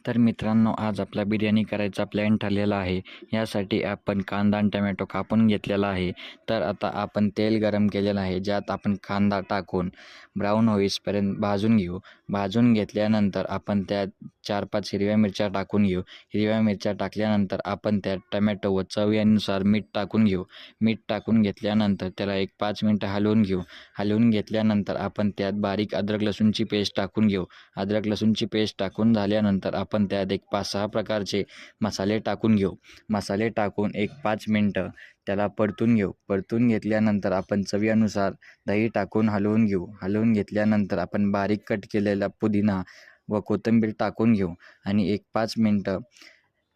तर मित्रांनो, आज आपला बिर्याणी करायचा प्लॅन ठरलेला आहे. यासाठी आपण कांदा आणि टमॅटो कापून घेतलेला आहे. तर आता आपण तेल गरम केलेलं आहे, ज्यात आपण कांदा टाकून ब्राऊन होईपर्यंत भाजून घेऊ. भाजून घेतल्यानंतर आपण त्यात 4-5 हिरव्या मिरच्या टाकून घेऊ. हिरव्या मिरच्या टाकल्यानंतर आपण त्यात टमॅटो व चवीनुसार मीठ टाकून घेऊ. मीठ टाकून घेतल्यानंतर त्याला एक 5 मिनटं हलवून घेऊ. हलवून घेतल्यानंतर आपण त्यात बारीक अद्रक लसूणची पेस्ट टाकून घेऊ. अद्रक लसूणची पेस्ट टाकून झाल्यानंतर आपण त्यात एक 5-6 प्रकारचे मसाले टाकून घेऊ. मसाले टाकून एक 5 मिनटं त्याला परतून घेऊ. परतून घेतल्यानंतर आपण चवीनुसार दही टाकून हलवून घेऊ. हलवून घेतल्यानंतर आपण बारीक कट केलेला पुदिना व कोथिंबीर टाकून घेऊ आणि एक 5 मिनटं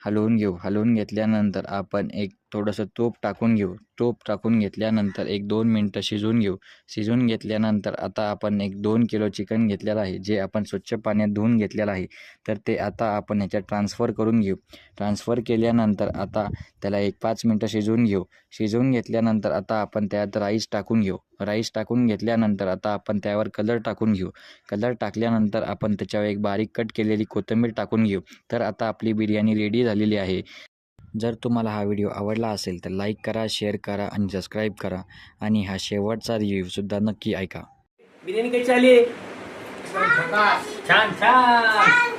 हलवून घेऊ. हलवून घेतल्यानंतर आपण एक थोडंसं तूप टाकून घेऊ. तूप टाकून घेतल्यानंतर एक 2 मिनटं शिजवून घेऊ. शिजवून घेतल्यानंतर आता आपण एक 2 किलो चिकन घेतलेलं आहे, जे आपण स्वच्छ पाण्यात धुवून घेतलेलं आहे. तर ते आता आपण ह्याच्यात ट्रान्सफर करून घेऊ. ट्रान्सफर केल्यानंतर आता त्याला एक 5 मिनटं शिजवून घेऊ. शिजवून घेतल्यानंतर आता आपण त्यात राईस टाकून घेऊ. राईस टाकून घेतल्यानंतर आता आपण त्यावर कलर टाकून घेऊ. कलर टाकल्यानंतर आपण त्याच्यावर एक बारीक कट केलेली कोथिंबीर टाकून घेऊ. तर आता आपली बिर्याणी रेडी झालेली आहे. जर तुम्हाला हा व्हिडिओ आवडला असेल तर लाईक करा, शेअर करा आणि सबस्क्राईब करा आणि हा शेवटचा रिव्ह्यूसुद्धा नक्की ऐका. बिर्याणी कशी आली? छान छान.